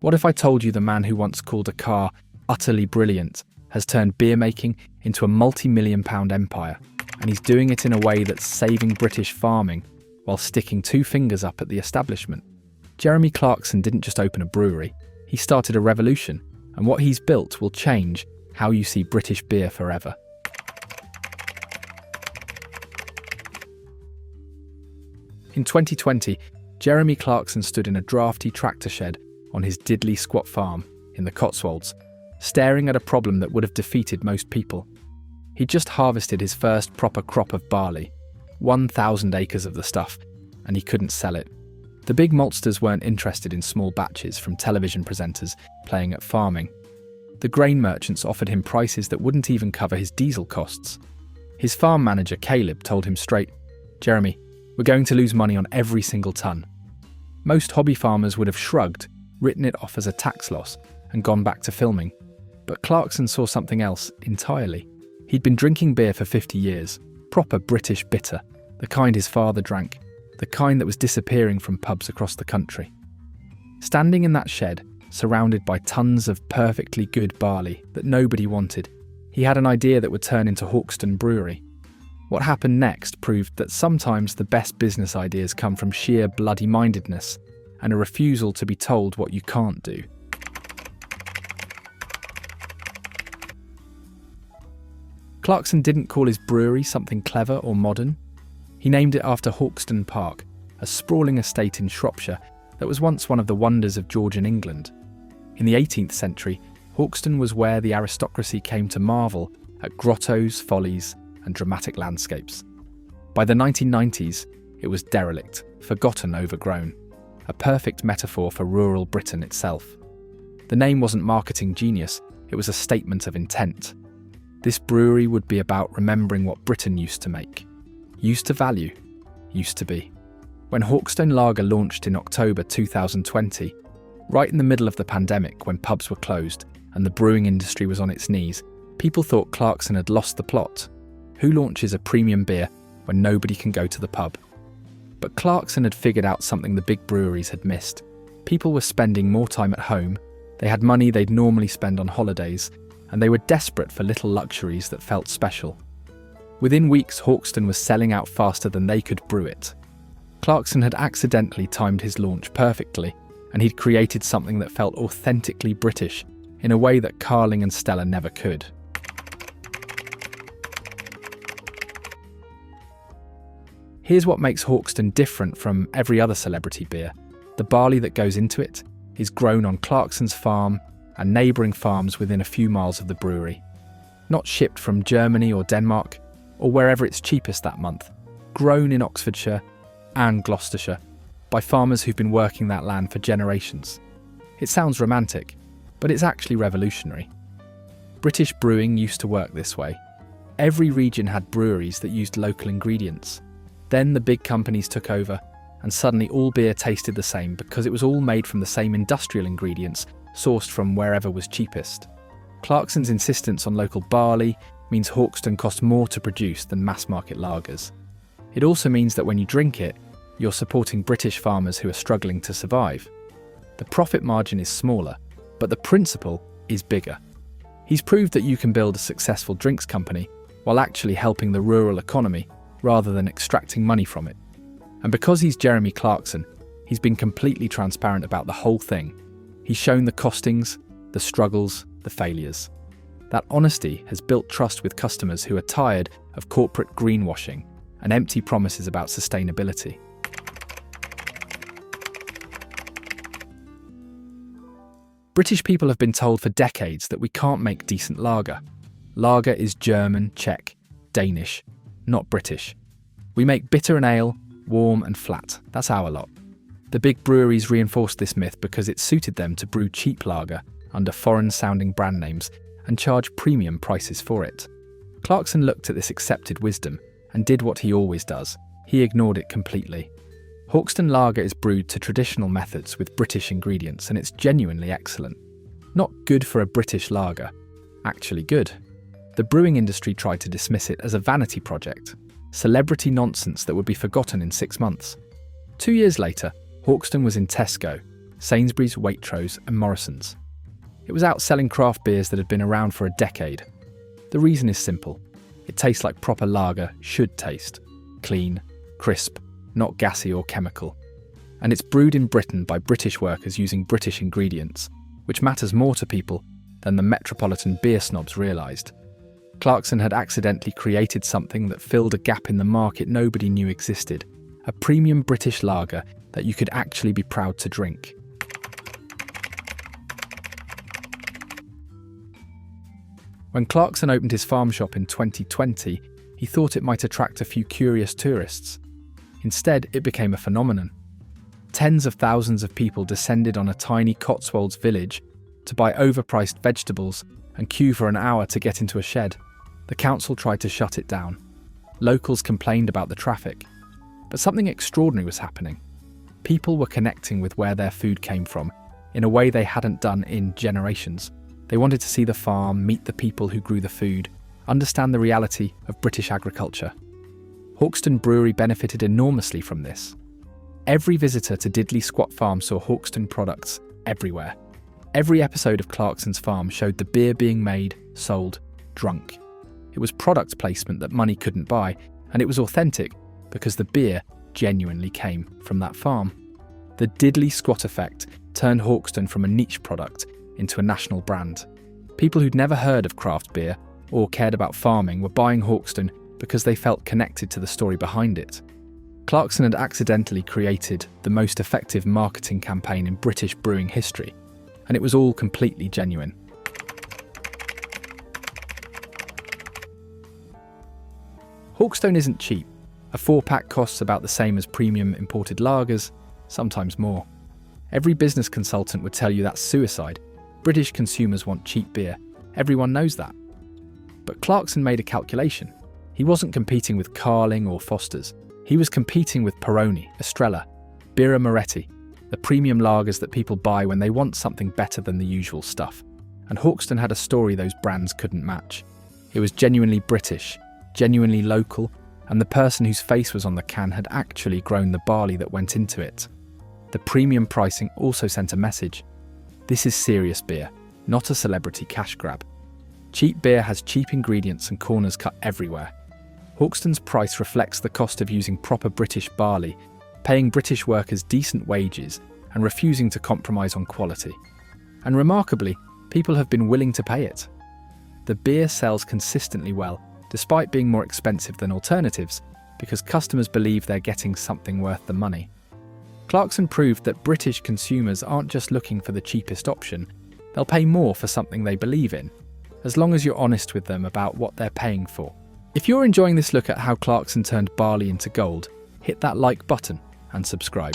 What if I told you the man who once called a car utterly brilliant has turned beer making into a multi-million-pound empire, and he's doing it in a way that's saving British farming while sticking two fingers up at the establishment? Jeremy Clarkson didn't just open a brewery, he started a revolution, and what he's built will change how you see British beer forever. In 2020, Jeremy Clarkson stood in a drafty tractor shed on his diddly squat farm in the Cotswolds, staring at a problem that would have defeated most people. He'd just harvested his first proper crop of barley, 1,000 acres of the stuff, and he couldn't sell it. The big maltsters weren't interested in small batches from television presenters playing at farming. The grain merchants offered him prices that wouldn't even cover his diesel costs. His farm manager, Caleb, told him straight, "Jeremy, we're going to lose money on every single ton." Most hobby farmers would have shrugged, written it off as a tax loss, and gone back to filming. But Clarkson saw something else entirely. He'd been drinking beer for 50 years, proper British bitter, the kind his father drank, the kind that was disappearing from pubs across the country. Standing in that shed, surrounded by tons of perfectly good barley that nobody wanted, he had an idea that would turn into Hawkston Brewery. What happened next proved that sometimes the best business ideas come from sheer bloody-mindedness and a refusal to be told what you can't do. Clarkson didn't call his brewery something clever or modern. He named it after Hawkston Park, a sprawling estate in Shropshire that was once one of the wonders of Georgian England. In the 18th century, Hawkston was where the aristocracy came to marvel at grottos, follies, and dramatic landscapes. By the 1990s, it was derelict, forgotten, overgrown, a perfect metaphor for rural Britain itself. The name wasn't marketing genius, it was a statement of intent. This brewery would be about remembering what Britain used to make, used to value, used to be. When Hawkston Lager launched in October 2020, right in the middle of the pandemic when pubs were closed and the brewing industry was on its knees, people thought Clarkson had lost the plot. Who launches a premium beer when nobody can go to the pub? But Clarkson had figured out something the big breweries had missed. People were spending more time at home, they had money they'd normally spend on holidays, and they were desperate for little luxuries that felt special. Within weeks, Hawkston was selling out faster than they could brew it. Clarkson had accidentally timed his launch perfectly, and he'd created something that felt authentically British in a way that Carling and Stella never could. Here's what makes Hawkston different from every other celebrity beer. The barley that goes into it is grown on Clarkson's farm and neighbouring farms within a few miles of the brewery. Not shipped from Germany or Denmark, or wherever it's cheapest that month. Grown in Oxfordshire and Gloucestershire by farmers who've been working that land for generations. It sounds romantic, but it's actually revolutionary. British brewing used to work this way. Every region had breweries that used local ingredients. Then the big companies took over, and suddenly all beer tasted the same because it was all made from the same industrial ingredients sourced from wherever was cheapest. Clarkson's insistence on local barley means Hawkston costs more to produce than mass-market lagers. It also means that when you drink it, you're supporting British farmers who are struggling to survive. The profit margin is smaller, but the principle is bigger. He's proved that you can build a successful drinks company while actually helping the rural economy rather than extracting money from it. And because he's Jeremy Clarkson, he's been completely transparent about the whole thing. He's shown the costings, the struggles, the failures. That honesty has built trust with customers who are tired of corporate greenwashing and empty promises about sustainability. British people have been told for decades that we can't make decent lager. Lager is German, Czech, Danish, not British. We make bitter and ale, warm and flat. That's our lot. The big breweries reinforced this myth because it suited them to brew cheap lager under foreign-sounding brand names and charge premium prices for it. Clarkson looked at this accepted wisdom and did what he always does. He ignored it completely. Hawkston Lager is brewed to traditional methods with British ingredients, and it's genuinely excellent. Not good for a British lager, actually good. The brewing industry tried to dismiss it as a vanity project, celebrity nonsense that would be forgotten in 6 months. 2 years later, Hawkston was in Tesco, Sainsbury's, Waitrose and Morrison's. It was outselling craft beers that had been around for a decade. The reason is simple. It tastes like proper lager should taste. Clean, crisp, not gassy or chemical. And it's brewed in Britain by British workers using British ingredients, which matters more to people than the metropolitan beer snobs realised. Clarkson had accidentally created something that filled a gap in the market nobody knew existed, a premium British lager that you could actually be proud to drink. When Clarkson opened his farm shop in 2020, he thought it might attract a few curious tourists. Instead, it became a phenomenon. Tens of thousands of people descended on a tiny Cotswolds village to buy overpriced vegetables and queue for an hour to get into a shed. The council tried to shut it down. Locals complained about the traffic. But something extraordinary was happening. People were connecting with where their food came from in a way they hadn't done in generations. They wanted to see the farm, meet the people who grew the food, understand the reality of British agriculture. Hawkston Brewery benefited enormously from this. Every visitor to Diddley Squat Farm saw Hawkston products everywhere. Every episode of Clarkson's Farm showed the beer being made, sold, drunk. It was product placement that money couldn't buy, and it was authentic because the beer genuinely came from that farm. The Diddley Squat effect turned Hawkston from a niche product into a national brand. People who'd never heard of craft beer or cared about farming were buying Hawkston because they felt connected to the story behind it. Clarkson had accidentally created the most effective marketing campaign in British brewing history, and it was all completely genuine. Hawkston isn't cheap. A 4-pack costs about the same as premium imported lagers, sometimes more. Every business consultant would tell you that's suicide. British consumers want cheap beer. Everyone knows that. But Clarkson made a calculation. He wasn't competing with Carling or Foster's. He was competing with Peroni, Estrella, Birra Moretti, the premium lagers that people buy when they want something better than the usual stuff. And Hawkston had a story those brands couldn't match. It was genuinely British, genuinely local, and the person whose face was on the can had actually grown the barley that went into it. The premium pricing also sent a message. This is serious beer, not a celebrity cash grab. Cheap beer has cheap ingredients and corners cut everywhere. Hawkston's price reflects the cost of using proper British barley, paying British workers decent wages, and refusing to compromise on quality. And remarkably, people have been willing to pay it. The beer sells consistently well, despite being more expensive than alternatives, because customers believe they're getting something worth the money. Clarkson proved that British consumers aren't just looking for the cheapest option, they'll pay more for something they believe in, as long as you're honest with them about what they're paying for. If you're enjoying this look at how Clarkson turned barley into gold, hit that like button and subscribe.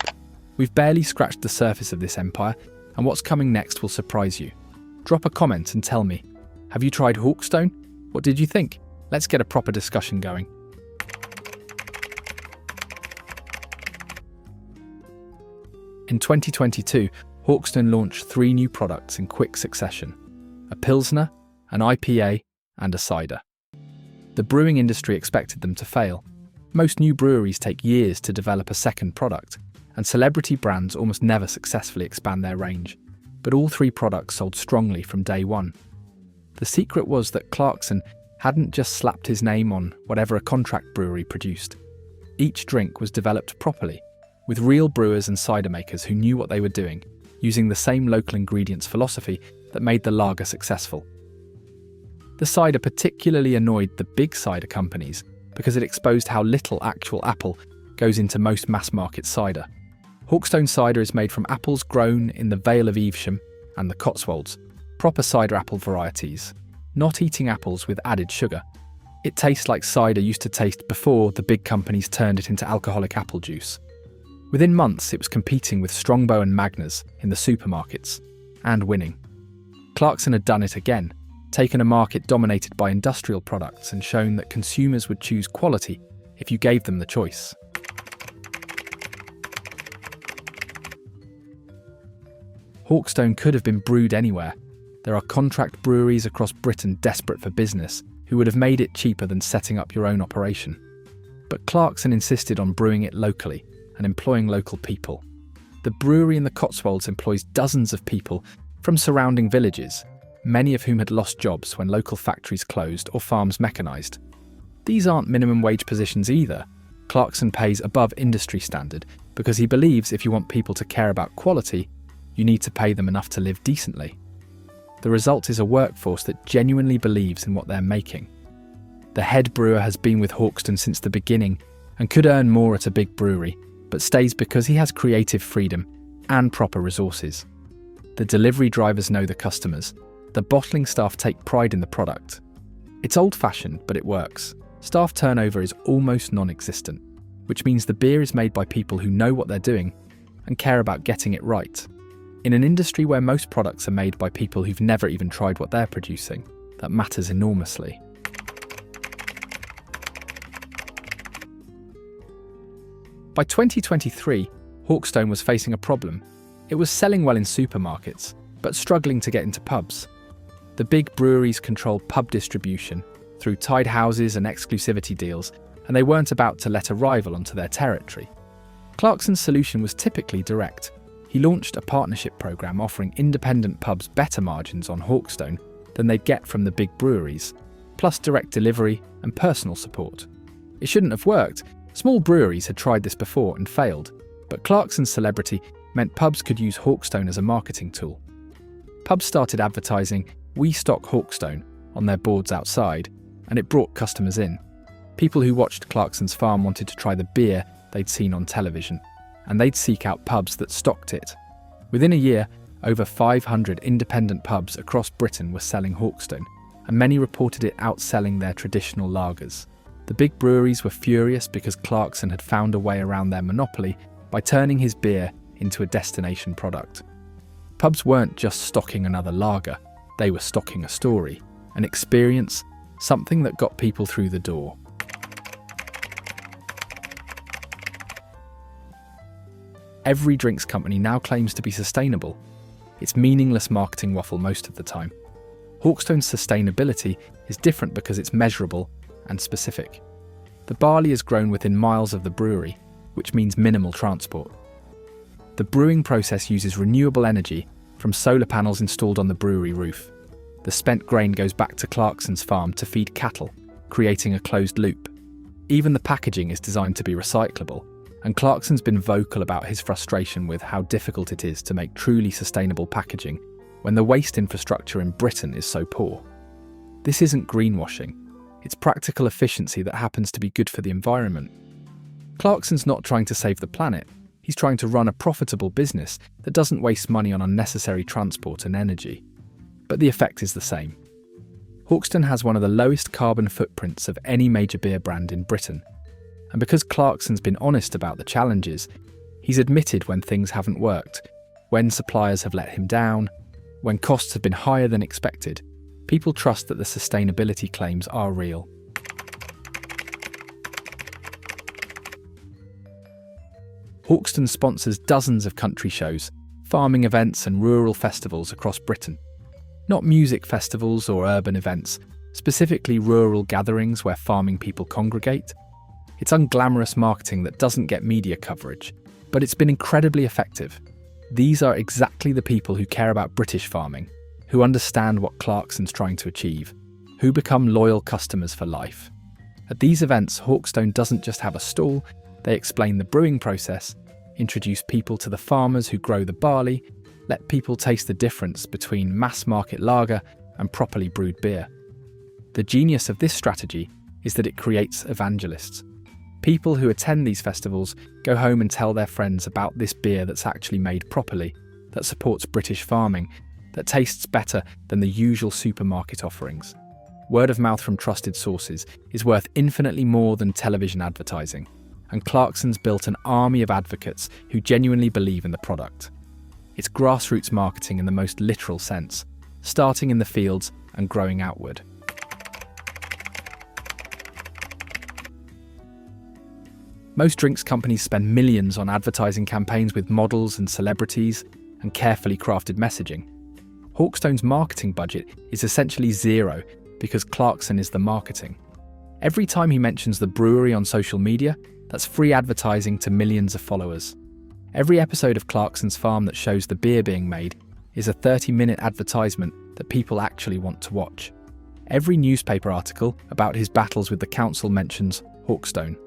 We've barely scratched the surface of this empire, and what's coming next will surprise you. Drop a comment and tell me, have you tried Hawkston? What did you think? Let's get a proper discussion going. In 2022, Hawkston launched 3 new products in quick succession: a Pilsner, an IPA, and a cider. The brewing industry expected them to fail. Most new breweries take years to develop a second product, and celebrity brands almost never successfully expand their range. But all 3 products sold strongly from day one. The secret was that Clarkson hadn't just slapped his name on whatever a contract brewery produced. Each drink was developed properly, with real brewers and cider makers who knew what they were doing, using the same local ingredients philosophy that made the lager successful. The cider particularly annoyed the big cider companies because it exposed how little actual apple goes into most mass-market cider. Hawkston cider is made from apples grown in the Vale of Evesham and the Cotswolds, proper cider apple varieties, not eating apples with added sugar. It tastes like cider used to taste before the big companies turned it into alcoholic apple juice. Within months, it was competing with Strongbow and Magners in the supermarkets, and winning. Clarkson had done it again, taken a market dominated by industrial products and shown that consumers would choose quality if you gave them the choice. Hawkston could have been brewed anywhere. There are contract breweries across Britain desperate for business who would have made it cheaper than setting up your own operation. But Clarkson insisted on brewing it locally and employing local people. The brewery in the Cotswolds employs dozens of people from surrounding villages, many of whom had lost jobs when local factories closed or farms mechanised. These aren't minimum wage positions either. Clarkson pays above industry standard because he believes if you want people to care about quality, you need to pay them enough to live decently. The result is a workforce that genuinely believes in what they're making. The head brewer has been with Hawkston since the beginning and could earn more at a big brewery, but stays because he has creative freedom and proper resources. The delivery drivers know the customers. The bottling staff take pride in the product. It's old-fashioned, but it works. Staff turnover is almost non-existent, which means the beer is made by people who know what they're doing and care about getting it right. In an industry where most products are made by people who've never even tried what they're producing, that matters enormously. By 2023, Hawkstone was facing a problem. It was selling well in supermarkets, but struggling to get into pubs. The big breweries controlled pub distribution through tied houses and exclusivity deals, and they weren't about to let a rival onto their territory. Clarkson's solution was typically direct. He launched a partnership program offering independent pubs better margins on Hawkstone than they'd get from the big breweries, plus direct delivery and personal support. It shouldn't have worked. Small breweries had tried this before and failed, but Clarkson's celebrity meant pubs could use Hawkstone as a marketing tool. Pubs started advertising "We stock Hawkstone" on their boards outside, and it brought customers in. People who watched Clarkson's farm wanted to try the beer they'd seen on television, and they'd seek out pubs that stocked it. Within a year, over 500 independent pubs across Britain were selling Hawkstone, and many reported it outselling their traditional lagers. The big breweries were furious because Clarkson had found a way around their monopoly by turning his beer into a destination product. Pubs weren't just stocking another lager, they were stocking a story, an experience, something that got people through the door. Every drinks company now claims to be sustainable. It's meaningless marketing waffle most of the time. Hawkstone's sustainability is different because it's measurable and specific. The barley is grown within miles of the brewery, which means minimal transport. The brewing process uses renewable energy from solar panels installed on the brewery roof. The spent grain goes back to Clarkson's farm to feed cattle, creating a closed loop. Even the packaging is designed to be recyclable, and Clarkson's been vocal about his frustration with how difficult it is to make truly sustainable packaging when the waste infrastructure in Britain is so poor. This isn't greenwashing. It's practical efficiency that happens to be good for the environment. Clarkson's not trying to save the planet. He's trying to run a profitable business that doesn't waste money on unnecessary transport and energy. But the effect is the same. Hawkstone has one of the lowest carbon footprints of any major beer brand in Britain. And because Clarkson's been honest about the challenges, he's admitted when things haven't worked, when suppliers have let him down, when costs have been higher than expected. People trust that the sustainability claims are real. Hawkstone sponsors dozens of country shows, farming events and rural festivals across Britain. Not music festivals or urban events, specifically rural gatherings where farming people congregate. It's unglamorous marketing that doesn't get media coverage, but it's been incredibly effective. These are exactly the people who care about British farming, who understand what Clarkson's trying to achieve, who become loyal customers for life. At these events, Hawkstone doesn't just have a stall, they explain the brewing process, introduce people to the farmers who grow the barley, let people taste the difference between mass-market lager and properly brewed beer. The genius of this strategy is that it creates evangelists. People who attend these festivals go home and tell their friends about this beer that's actually made properly, that supports British farming, that tastes better than the usual supermarket offerings. Word of mouth from trusted sources is worth infinitely more than television advertising, and Clarkson's built an army of advocates who genuinely believe in the product. It's grassroots marketing in the most literal sense, starting in the fields and growing outward. Most drinks companies spend millions on advertising campaigns with models and celebrities and carefully crafted messaging. Hawkstone's marketing budget is essentially zero because Clarkson is the marketing. Every time he mentions the brewery on social media, that's free advertising to millions of followers. Every episode of Clarkson's farm that shows the beer being made is a 30-minute advertisement that people actually want to watch. Every newspaper article about his battles with the council mentions Hawkstone.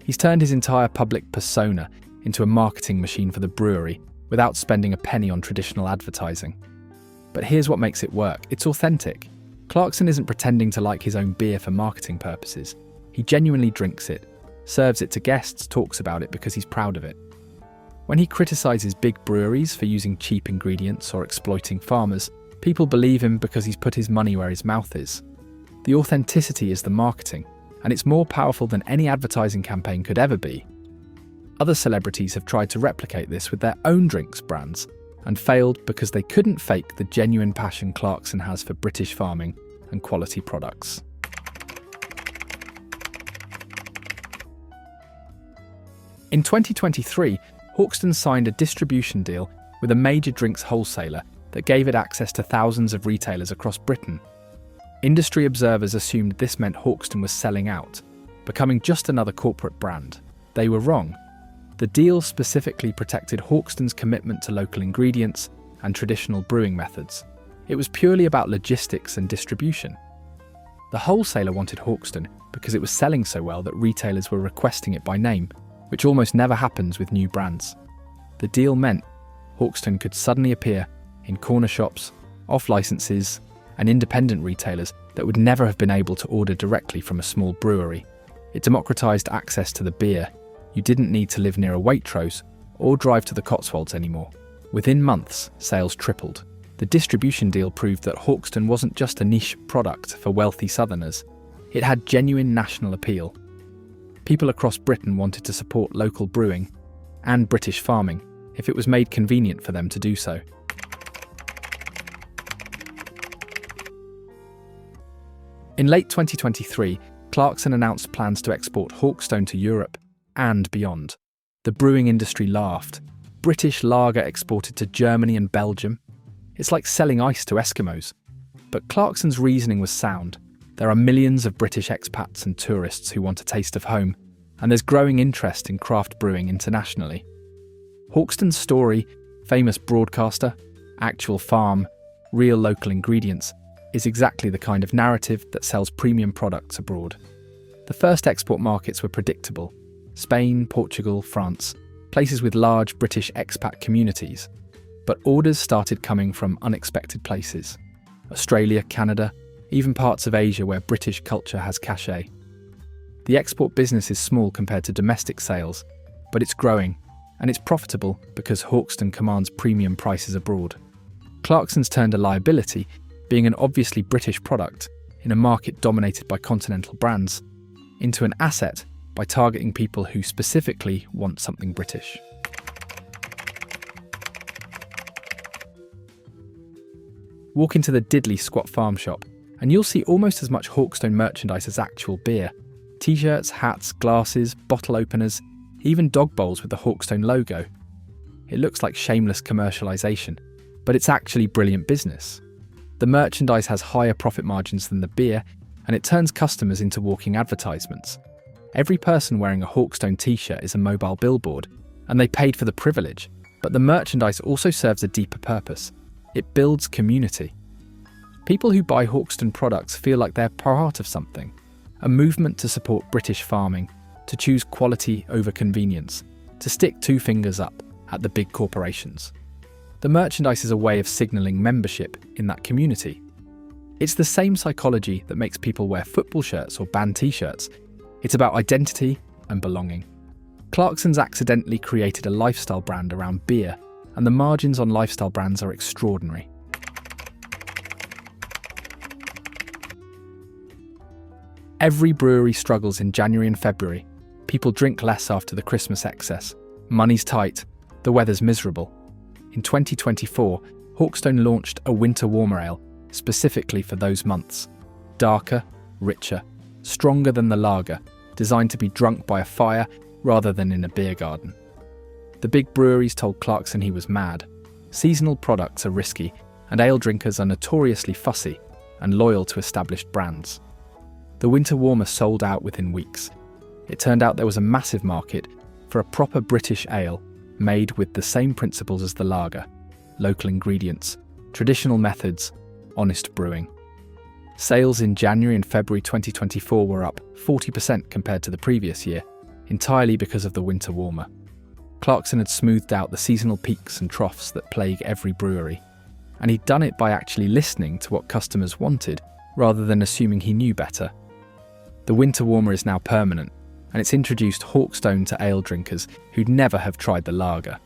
He's turned his entire public persona into a marketing machine for the brewery without spending a penny on traditional advertising. But here's what makes it work. It's authentic. Clarkson isn't pretending to like his own beer for marketing purposes. He genuinely drinks it, serves it to guests, talks about it because he's proud of it. When he criticises big breweries for using cheap ingredients or exploiting farmers, people believe him because he's put his money where his mouth is. The authenticity is the marketing, and it's more powerful than any advertising campaign could ever be. Other celebrities have tried to replicate this with their own drinks brands, and failed because they couldn't fake the genuine passion Clarkson has for British farming and quality products. In 2023, Hawkstone signed a distribution deal with a major drinks wholesaler that gave it access to thousands of retailers across Britain. Industry observers assumed this meant Hawkstone was selling out, becoming just another corporate brand. They were wrong. The deal specifically protected Hawkstone's commitment to local ingredients and traditional brewing methods. It was purely about logistics and distribution. The wholesaler wanted Hawkstone because it was selling so well that retailers were requesting it by name, which almost never happens with new brands. The deal meant Hawkstone could suddenly appear in corner shops, off licenses, and independent retailers that would never have been able to order directly from a small brewery. It democratized access to the beer. You didn't need to live near a Waitrose or drive to the Cotswolds anymore. Within months, sales tripled. The distribution deal proved that Hawkstone wasn't just a niche product for wealthy Southerners. It had genuine national appeal. People across Britain wanted to support local brewing and British farming if it was made convenient for them to do so. In late 2023, Clarkson announced plans to export Hawkstone to Europe and beyond. The brewing industry laughed. British lager exported to Germany and Belgium. It's like selling ice to Eskimos. But Clarkson's reasoning was sound. There are millions of British expats and tourists who want a taste of home, and there's growing interest in craft brewing internationally. Hawkstone's story, famous broadcaster, actual farm, real local ingredients, is exactly the kind of narrative that sells premium products abroad. The first export markets were predictable: Spain, Portugal, France, places with large British expat communities. But orders started coming from unexpected places: Australia, Canada, even parts of Asia where British culture has cachet. The export business is small compared to domestic sales, but it's growing, and it's profitable because Hawkstone commands premium prices abroad. Clarkson's turned a liability, being an obviously British product in a market dominated by continental brands, into an asset by targeting people who specifically want something British. Walk into the diddly squat farm shop, and you'll see almost as much Hawkstone merchandise as actual beer. T-shirts, hats, glasses, bottle openers, even dog bowls with the Hawkstone logo. It looks like shameless commercialisation, but it's actually brilliant business. The merchandise has higher profit margins than the beer, and it turns customers into walking advertisements. Every person wearing a Hawkstone t-shirt is a mobile billboard, and they paid for the privilege, but the merchandise also serves a deeper purpose. It builds community. People who buy Hawkstone products feel like they're part of something, a movement to support British farming, to choose quality over convenience, to stick two fingers up at the big corporations. The merchandise is a way of signalling membership in that community. It's the same psychology that makes people wear football shirts or band t-shirts. It's about identity and belonging. Clarkson's accidentally created a lifestyle brand around beer, and the margins on lifestyle brands are extraordinary. Every brewery struggles in January and February. People drink less after the Christmas excess. Money's tight. The weather's miserable. In 2024, Hawkstone launched a winter warmer ale specifically for those months. Darker, richer, stronger than the lager, designed to be drunk by a fire rather than in a beer garden. The big breweries told Clarkson he was mad. Seasonal products are risky, and ale drinkers are notoriously fussy and loyal to established brands. The winter warmer sold out within weeks. It turned out there was a massive market for a proper British ale made with the same principles as the lager: local ingredients, traditional methods, honest brewing. Sales in January and February 2024 were up 40% compared to the previous year, entirely because of the winter warmer. Clarkson had smoothed out the seasonal peaks and troughs that plague every brewery, and he'd done it by actually listening to what customers wanted rather than assuming he knew better. The winter warmer is now permanent, and it's introduced Hawkstone to ale drinkers who'd never have tried the lager.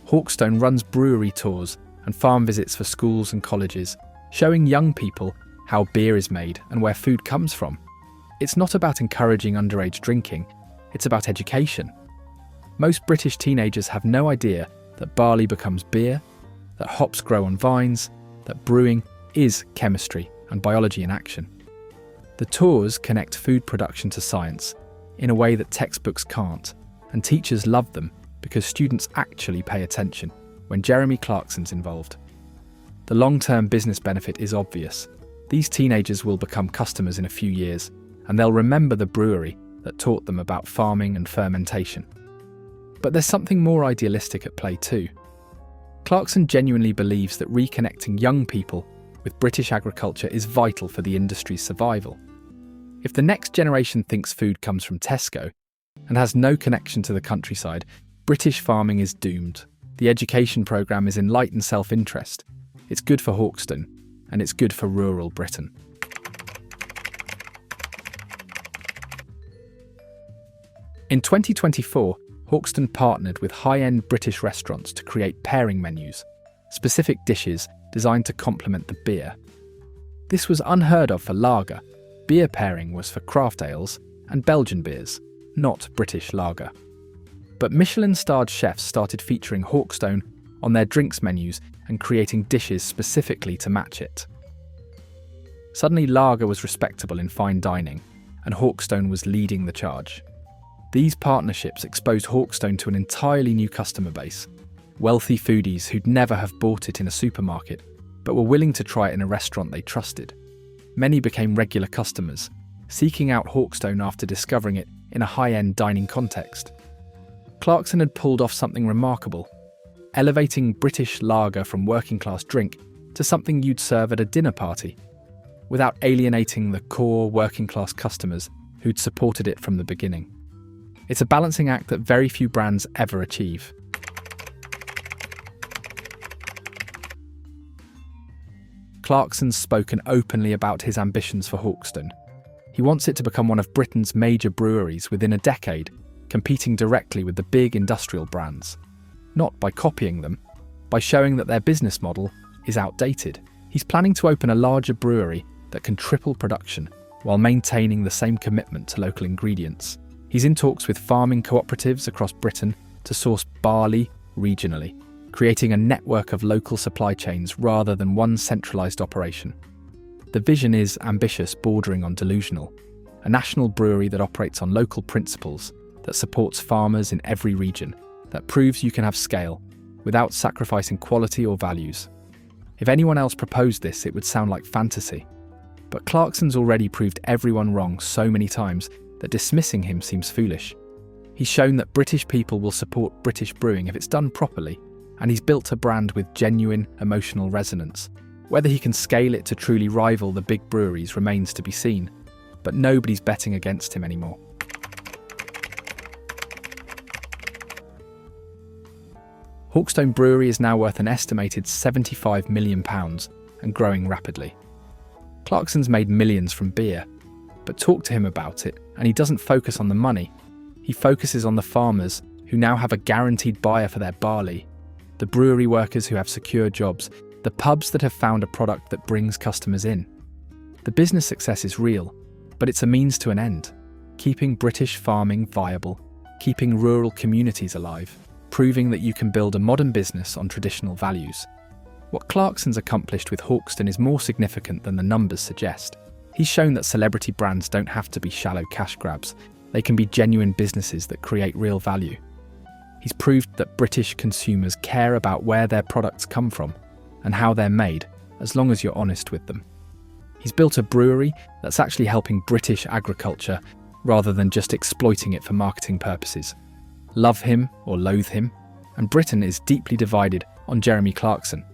Hawkstone runs brewery tours and farm visits for schools and colleges, showing young people how beer is made and where food comes from. It's not about encouraging underage drinking, it's about education. Most British teenagers have no idea that barley becomes beer, that hops grow on vines, that brewing is chemistry and biology in action. The tours connect food production to science in a way that textbooks can't, and teachers love them because students actually pay attention when Jeremy Clarkson's involved. The long-term business benefit is obvious. These teenagers will become customers in a few years, and they'll remember the brewery that taught them about farming and fermentation. But there's something more idealistic at play too. Clarkson genuinely believes that reconnecting young people with British agriculture is vital for the industry's survival. If the next generation thinks food comes from Tesco and has no connection to the countryside, British farming is doomed. The education programme is in light and self-interest. It's good for Hawkstone, and it's good for rural Britain. In 2024, Hawkstone partnered with high-end British restaurants to create pairing menus, specific dishes designed to complement the beer. This was unheard of for lager. Beer pairing was for craft ales and Belgian beers, not British lager. But Michelin-starred chefs started featuring Hawkstone on their drinks menus and creating dishes specifically to match it. Suddenly lager was respectable in fine dining, and Hawkstone was leading the charge. These partnerships exposed Hawkstone to an entirely new customer base, wealthy foodies who'd never have bought it in a supermarket, but were willing to try it in a restaurant they trusted. Many became regular customers, seeking out Hawkstone after discovering it in a high-end dining context. Clarkson had pulled off something remarkable, elevating British lager from working-class drink to something you'd serve at a dinner party, without alienating the core working-class customers who'd supported it from the beginning. It's a balancing act that very few brands ever achieve. Clarkson's spoken openly about his ambitions for Hawkstone. He wants it to become one of Britain's major breweries within a decade, competing directly with the big industrial brands. Not by copying them, by showing that their business model is outdated. He's planning to open a larger brewery that can triple production while maintaining the same commitment to local ingredients. He's in talks with farming cooperatives across Britain to source barley regionally, creating a network of local supply chains rather than one centralised operation. The vision is ambitious, bordering on delusional. A national brewery that operates on local principles, that supports farmers in every region, that proves you can have scale without sacrificing quality or values. If anyone else proposed this, it would sound like fantasy. But Clarkson's already proved everyone wrong so many times that dismissing him seems foolish. He's shown that British people will support British brewing if it's done properly, and he's built a brand with genuine emotional resonance. Whether he can scale it to truly rival the big breweries remains to be seen, but nobody's betting against him anymore. Hawkstone Brewery is now worth an estimated £75 million and growing rapidly. Clarkson's made millions from beer, but talk to him about it and he doesn't focus on the money. He focuses on the farmers who now have a guaranteed buyer for their barley, the brewery workers who have secure jobs, the pubs that have found a product that brings customers in. The business success is real, but it's a means to an end, keeping British farming viable, keeping rural communities alive, proving that you can build a modern business on traditional values. What Clarkson's accomplished with Hawkstone is more significant than the numbers suggest. He's shown that celebrity brands don't have to be shallow cash grabs. They can be genuine businesses that create real value. He's proved that British consumers care about where their products come from and how they're made, as long as you're honest with them. He's built a brewery that's actually helping British agriculture rather than just exploiting it for marketing purposes. Love him or loathe him, and Britain is deeply divided on Jeremy Clarkson.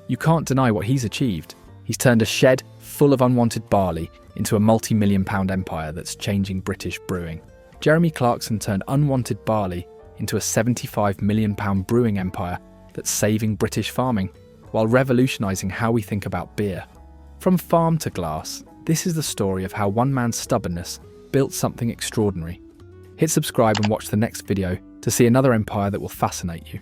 You can't deny what he's achieved. He's turned a shed full of unwanted barley into a multi-million-pound empire that's changing British brewing. Jeremy Clarkson turned unwanted barley into a £75 million brewing empire that's saving British farming, while revolutionising how we think about beer. From farm to glass, this is the story of how one man's stubbornness built something extraordinary. Hit subscribe and watch the next video to see another empire that will fascinate you.